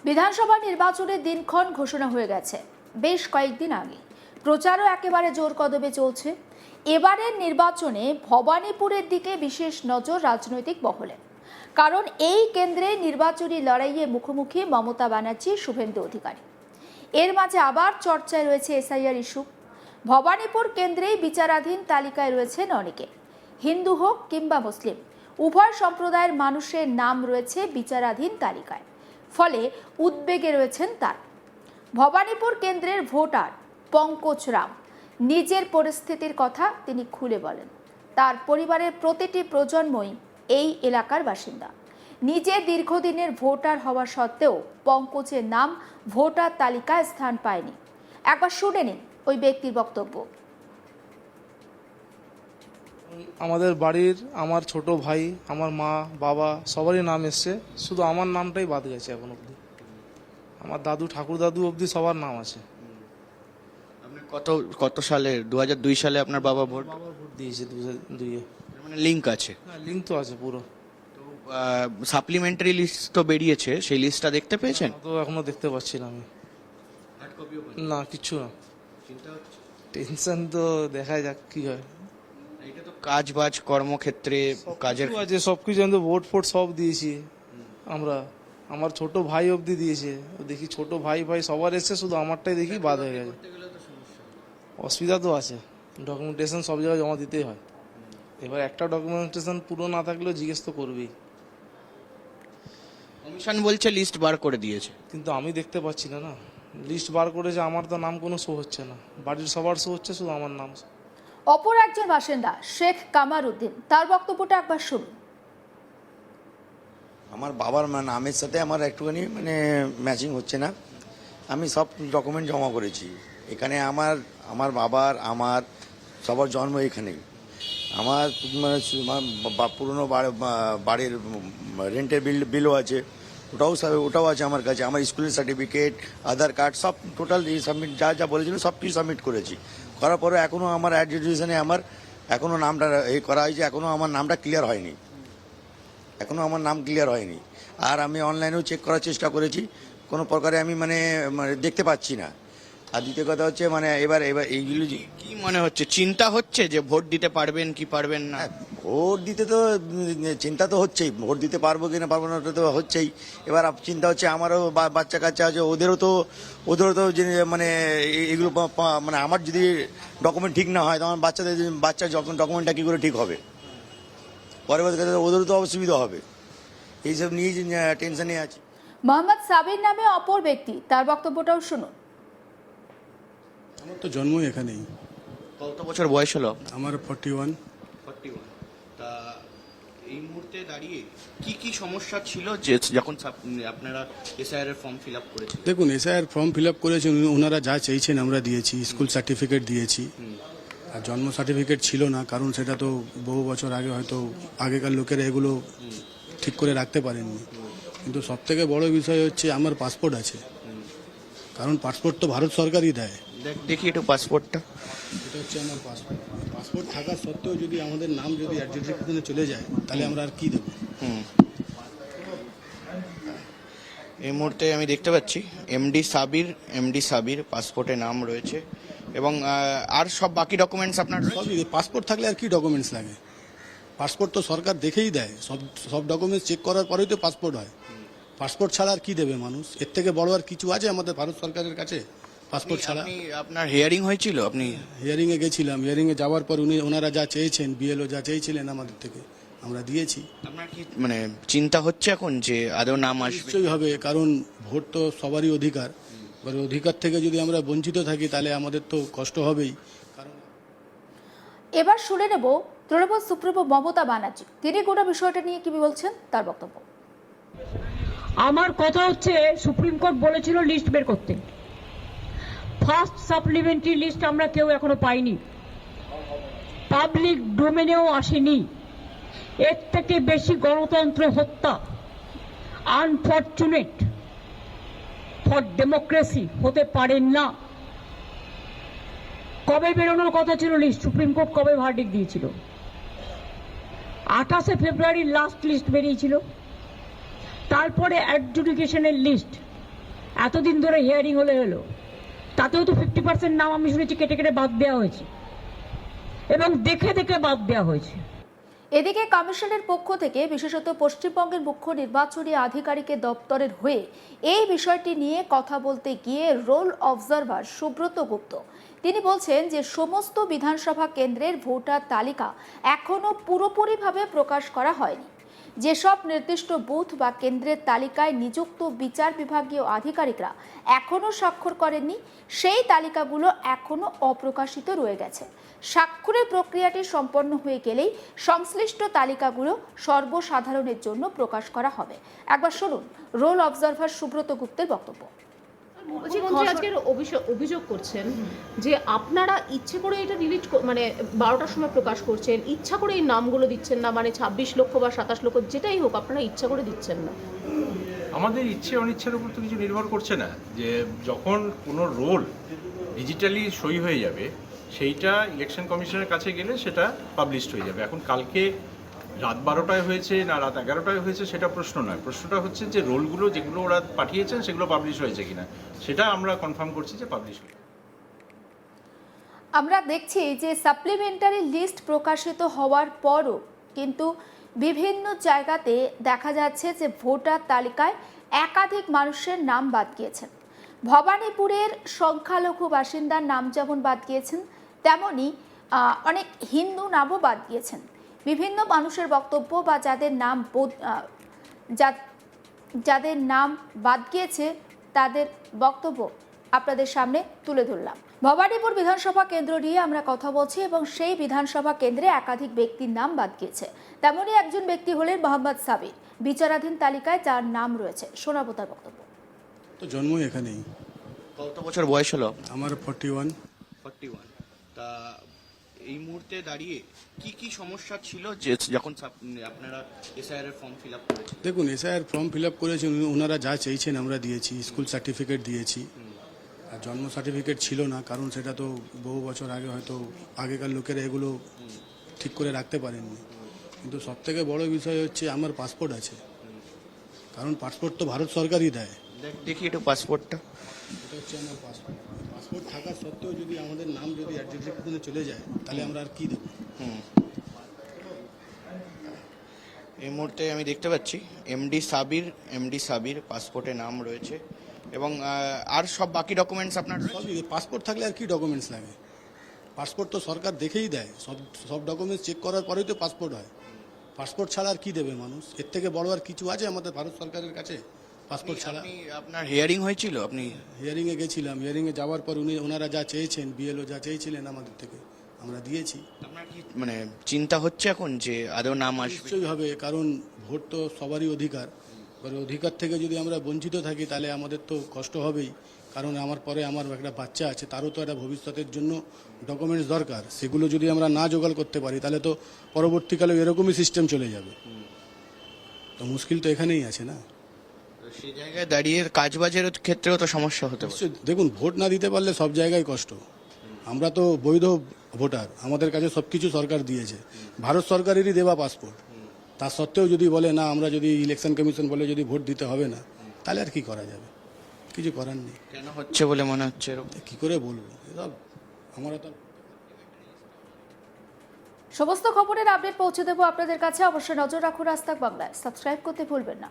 বিধানসভা নির্বাচনের দিনক্ষণ ঘোষণা হয়ে গেছে বেশ কয়েকদিন আগে। প্রচারও একেবারে জোর কদমে চলছে। এবারের নির্বাচনে ভবানীপুরের দিকে বিশেষ নজর রাজনৈতিক মহলে, কারণ এই কেন্দ্রে নির্বাচনী লড়াইয়ে মুখোমুখি মমতা ব্যানার্জি, শুভেন্দু অধিকারী। এর মাঝে আবার চর্চায় রয়েছে এসআইআর ইস্যু। ভবানীপুর কেন্দ্রেই বিচারাধীন তালিকায় রয়েছেন অনেকে, হিন্দু হোক কিংবা মুসলিম, উভয় সম্প্রদায়ের মানুষের নাম রয়েছে বিচারাধীন তালিকায়। ফলে উদ্বেগে রয়েছেন তার। ভবানীপুর কেন্দ্রের ভোটার পঙ্কজ রাম নিজের পরিস্থিতির কথা তিনি খুলে বলেন। তার পরিবারের প্রতিটি প্রজন্মই এই এলাকার বাসিন্দা। নিজে দীর্ঘদিনের ভোটার হওয়া সত্ত্বেও পঙ্কজের নাম ভোটার তালিকায় স্থান পায়নি। একবার শুনে নিন ওই ব্যক্তির বক্তব্য। আমাদের বাড়ির আমার ছোট ভাই, আমার মা, বাবা সবারই নাম এসছে, শুধু আমার নামটাই বাদ গেছে এখন অবধি। আমার দাদু, ঠাকুর দাদু অবধি সবার নাম আছে। আপনি কত সালে? 2002 সালে আপনার বাবা ভোট দিয়েছে 2002-এ। মানে লিঙ্ক আছে? হ্যাঁ, লিঙ্ক তো আছে পুরো। তো সাপ্লিমেন্টারি লিস্ট তো বেরিয়েছে, সেই লিস্টটা দেখতে পেয়েছেন? তো এখনো দেখতে পাচ্ছি না আমি। না, কিচ্ছু না। টেনশন তো দেখা যাক কি হয়। এটা তো কাজ বাজ কর্মক্ষেত্রে কাজের আছে, সবকিছু। আমি তো ভোট ফোট সব দিয়েছি আমরা। আমার ছোট ভাই অবধি দিয়েছে। দেখি ছোট ভাই সবার এসছে, শুধু আমারটাই দেখি বাদ হয়ে গেছে। অসুবিধা তো আছে, ডকুমেন্টেশন সব জায়গায় জমা দিতেই হয়। এবার একটা ডকুমেন্টেশন পুরো না থাকলেও জিজ্ঞেস তো করবেই। কমিশন বলছে লিস্ট বার করে দিয়েছে, কিন্তু আমি দেখতে পাচ্ছি না। না, লিস্ট বার করেছে, আমার তো নাম কোনো শো হচ্ছে না। বাড়ির সবার শো হচ্ছে, শুধু আমার নাম। অপর একজন বাসিন্দা শেখ কামার উদ্দিন, তার বক্তব্যটা একবার শুনুন। আমার বাবার নামের সাথে আমার একটুখানি ম্যাচিং হচ্ছে না। আমি সব ডকুমেন্ট জমা করেছি এখানে। আমার বাবার, আমার সবার জন্ম এখানেই। আমার পুরনো বাড়ির রেন্টের বিলও আছে, ওটাও আছে আমার কাছে। আমার স্কুলের সার্টিফিকেট, আধার কার্ড সব টোটাল সাবমিট, যা বলেছিল সব কিছু সাবমিট করেছি। করার পরে এখনও আমার অ্যাডমিশনে এখনও নামটা করা হয়েছে, এখনও আমার নামটা ক্লিয়ার হয়নি। আর আমি অনলাইনেও চেক করার চেষ্টা করেছি, কোনো প্রকারে আমি দেখতে পাচ্ছি না। আর দ্বিতীয় কথা হচ্ছে এবার এইগুলো কি মনে হচ্ছে? চিন্তা হচ্ছে যে ভোট দিতে পারবেন কি পারবেন না? ভোট দিতে তো চিন্তা তো হচ্ছেই, ভোট দিতে পারবো কি না পারবো না ওটা তো হচ্ছেই। এবার চিন্তা হচ্ছে আমারও বাচ্চা কাচ্চা আছে, ওদেরও তো এগুলো আমার যদি ডকুমেন্ট ঠিক না হয়, তখন বাচ্চার যখন ডকুমেন্টটা কি করে ঠিক হবে, পরবর্তীকালে ওদেরও তো অসুবিধা হবে। এইসব নিয়ে টেনশনে আছি। মোহাম্মদ সাবির নামে অপর ব্যক্তি, তার বক্তব্যটাও শুনুন। আমার তো জন্মই এখানেই। কত বছর বয়স হলো? আমার 41। তা এই মুহূর্তে দাঁড়িয়ে কি সমস্যা ছিল যে যখন আপনারা এসআইআর এর ফর্ম ফিল আপ করেছেন? দেখুন, এসআইআর ফর্ম ফিল আপ করেছেন, ওনারা যা চেয়েছেন আমরা দিয়েছি। স্কুল সার্টিফিকেট দিয়েছি, আর জন্ম সার্টিফিকেট ছিল না, কারণ সেটা তো বহু বছর আগে, হয়তো আগেকার লোকেরা এগুলো ঠিক করে রাখতে পারেননি। কিন্তু সব থেকে বড় বিষয় হচ্ছে আমার পাসপোর্ট আছে, কারণ পাসপোর্ট তো ভারত সরকারই দেয়। দেখি একটু পাসপোর্টটা। এটা হচ্ছে আমার পাসপোর্ট থাকা সত্ত্বেও যদি আমাদের নাম যদি অ্যাডজুডিকেশনে চলে যায়, তাহলে আমরা আর কি দেবো? এই মুহূর্তে আমি দেখতে পাচ্ছি এমডি সাবির পাসপোর্টে নাম রয়েছে, এবং আর সব বাকি ডকুমেন্টস আপনার সবই। পাসপোর্ট থাকলে আর কি ডকুমেন্টস লাগে? পাসপোর্ট তো সরকার দেখেই দেয়, সব ডকুমেন্টস চেক করার পরেই তো পাসপোর্ট হয়। পাসপোর্ট ছাড়া আর কি দেবে মানুষ? এর থেকে বড় আর কিছু আছে আমাদের ভারত সরকারের কাছে পাসপোর্ট ছাড়া? আপনার হিয়ারিং হয়েছিল? আপনি হিয়ারিংয়ে গেছিলাম। হিয়ারিংয়ে যাওয়ার পর ওনারা যা চেয়েছেন, বিএলও যা চেয়েছিলেন আমাদের থেকে আমরা দিয়েছি। আপনার কি চিন্তা হচ্ছে এখন যে আদৌ নাম আসবে? নিশ্চয়ই হবে, কারণ ভোট তো সবারই অধিকার। এবার অধিকার থেকে যদি আমরা বঞ্চিত থাকি, তাহলে আমাদের তো কষ্ট হবেই। কারণ এবার শুনে নেব তৃণমূল সুপ্রিমো মমতা ব্যানার্জি, তিনি গোটা বিষয়টা নিয়ে কি বলছেন, তার বক্তব্য। আমার কথা হচ্ছে, সুপ্রিম কোর্ট বলেছিল লিস্ট বের করতে। ফার্স্ট সাপ্লিমেন্টারি লিস্ট আমরা কেউ এখনো পাইনি, পাবলিক ডোমেনেও আসেনি। এর থেকে বেশি গণতন্ত্র হত্যা, আনফরচুনেট ফর ডেমোক্রেসি হতে পারেন না। কবে বেরোনোর কথা ছিল লিস্ট? সুপ্রিম কোর্ট কবে ভার্ডিক্ট দিয়েছিল? 28শে ফেব্রুয়ারি লাস্ট লিস্ট বেরিয়েছিল। তারপরে অ্যাডজুডিকেশনের লিস্ট এতদিন ধরে হিয়ারিং হলো তাতেও তো 50% নাম আমি শুনেছি কেটে কেটে বাদ দেওয়া হয়েছে এবং দেখে দেখে বাদ দেওয়া হয়েছে। এদিকে কমিশনের পক্ষ থেকে বিশেষত পশ্চিমবঙ্গের মুখ্য নির্বাচনী আধিকারিকের দপ্তরের হয়ে এই বিষয়টি নিয়ে কথা বলতে গিয়ে রোল অবজারভার সুব্রত গুপ্ত তিনি বলছেন যে সমস্ত বিধানসভা কেন্দ্রের ভোটার তালিকা এখনো পুরোপুরিভাবে প্রকাশ করা হয়নি। যেসব নির্দিষ্ট বুথ বা কেন্দ্রের তালিকায় নিযুক্ত বিচার বিভাগীয় আধিকারিকরা এখনো স্বাক্ষর করেননি, সেই তালিকাগুলো এখনো অপ্রকাশিত রয়ে গেছে। স্বাক্ষরের প্রক্রিয়াটি সম্পন্ন হয়ে গেলেই সংশ্লিষ্ট তালিকাগুলো সর্বসাধারণের জন্য প্রকাশ করা হবে। একবার শুনুন রোল অবজারভার সুব্রত গুপ্তের বক্তব্য। মুখ্যমন্ত্রী আজকের অভিযোগ করছেন যে আপনারা ইচ্ছে করে এটা ডিলিট মানে 12টার সময় প্রকাশ করছেন, ইচ্ছা করে এই নামগুলো দিচ্ছেন না, মানে 26 লক্ষ বা 27 লক্ষ যেটাই হোক আপনারা ইচ্ছা করে দিচ্ছেন না। আমাদের ইচ্ছে অনিচ্ছার উপর তো কিছু নির্ভর করছে না, যে যখন কোনো রোল ডিজিটালি সই হয়ে যাবে সেইটা ইলেকশন কমিশনের কাছে গেলে সেটা পাবলিশড হয়ে যাবে। এখন কালকে রাত 12টায় হয়েছে না রাত 11টায় হয়েছে সেটা প্রশ্ন নয়, প্রশ্নটা হচ্ছে যে রোলগুলো যেগুলো ওরা পাঠিয়েছেন সেগুলো পাবলিশ হয়েছে কিনা, সেটা আমরা কনফার্ম করছি যে পাবলিশ হয়েছে। আমরা দেখছি যে সাপ্লিমেন্টারি লিস্ট প্রকাশিত হওয়ার পরও কিন্তু বিভিন্ন জায়গাতে দেখা যাচ্ছে যে ভোটার তালিকায় একাধিক মানুষের নাম বাদ গিয়েছেন। ভবানীপুরের সংখ্যালঘু বাসিন্দার নাম যেমন বাদ গিয়েছেন, তেমনি অনেক হিন্দু নামও বাদ গিয়েছেন। বিভিন্ন মানুষের বক্তব্য বা যাদের নাম বাদ গিয়েছে তাদের বক্তব্য আপনাদের সামনে তুলে ধরলাম। ভবানীপুর বিধানসভা কেন্দ্র নিয়ে আমরা কথা বলছি এবং সেই বিধানসভা কেন্দ্রে একাধিক ব্যক্তির নাম বাদ গিয়েছে। তেমনই একজন ব্যক্তি হলেন মোহাম্মদ সাবির, বিচারাধীন তালিকায় যার নাম রয়েছে। শোনাবো তার বক্তব্য। তো জন্ম এখানেই। কত বছর বয়স হলো? আমার 41। তা এই মুহূর্তে দাঁড়িয়ে কি কি সমস্যা ছিল যে যখন আপনারা এসআইআর এর ফর্ম ফিল আপ করেছেন? দেখুন, এসআইআর ফর্ম ফিল আপ করেছেন, ওনারা যা চেয়েছেন আমরা দিয়েছি। স্কুল সার্টিফিকেট দিয়েছি, আর জন্ম সার্টিফিকেট ছিল না, কারণ সেটা তো বহু বছর আগে হয়তো আগেকার লোকেরা এগুলো ঠিক করে রাখতে পারেননি। কিন্তু সবথেকে বড় বিষয় হচ্ছে আমার পাসপোর্ট আছে, কারণ পাসপোর্ট তো ভারত সরকারই দেয়। দেখি একটু পাসপোর্টটা। এটা হচ্ছে আমার পাসপোর্ট। পাসপোর্ট থাকা সত্ত্বেও যদি আমাদের নাম যদি অ্যাডমিনিস্ট্রেশনে চলে যায় তাহলে আমরা আর কি দেবো? এই মুহূর্তে আমি দেখতে পাচ্ছি এমডি সাবির পাসপোর্টে নাম রয়েছে এবং আর সব বাকি ডকুমেন্টস আপনার সবই। পাসপোর্ট থাকলে আর কি ডকুমেন্টস লাগে? পাসপোর্ট তো সরকার দেখেই দেয়, সব ডকুমেন্টস চেক করার পরেই তো পাসপোর্ট হয়। পাসপোর্ট ছাড়া আর কি দেবে মানুষ? এর থেকে বড় আর কিছু আছে আমাদের ভারত সরকারের কাছে পাসপোর্ট ছাড়া? আপনার হিয়ারিং হয়েছিল? আপনি হিয়ারিংয়ে গেছিলাম। হিয়ারিংয়ে যাওয়ার পর ওনারা যা চেয়েছেন, বিএলও যা চেয়েছিলেন আমাদের থেকে আমরা দিয়েছি। আপনার কি মানে চিন্তা হচ্ছে এখন যে আদৌ নাম আসবে? নিশ্চয়ই হবে, কারণ ভোট তো সবারই অধিকার। এবার অধিকার থেকে যদি আমরা বঞ্চিত থাকি তাহলে আমাদের তো কষ্ট হবেই, কারণ আমার পরে আমার একটা বাচ্চা আছে, তারও তো একটা ভবিষ্যতের জন্য ডকুমেন্টস দরকার। সেগুলো যদি আমরা না জোগাড় করতে পারি তাহলে তো পরবর্তীকালে এরকমই সিস্টেম চলে যাবে। তো মুশকিল তো এখানেই আছে না? সেই জায়গায় দাঁড়িয়ে কাজবাজের ক্ষেত্রেও তো সমস্যা হতে পারে। দেখুন, ভোট না দিতে পারলে সব জায়গায় কষ্ট। আমরা তো বৈধ ভোটার, আমাদের কাছে সবকিছু সরকার দিয়েছে, ভারত সরকারেরই দেওয়া পাসপোর্ট। তা সত্ত্বেও যদি বলে না, আমরা যদি ইলেকশন কমিশন বলে যদি ভোট দিতে হবে না, তাহলে আর কি করা যাবে? কিছু করার নেই। কেন হচ্ছে বলে মনে হচ্ছে এরকম? কি করে বলবো? এসব আমরা তো সমস্ত খবরের আপডেট পৌঁছে দেবো আপনাদের কাছে। অবশ্যই নজর রাখুন আজ তাক বাংলায়। সাবস্ক্রাইব করতে ভুলবেন না।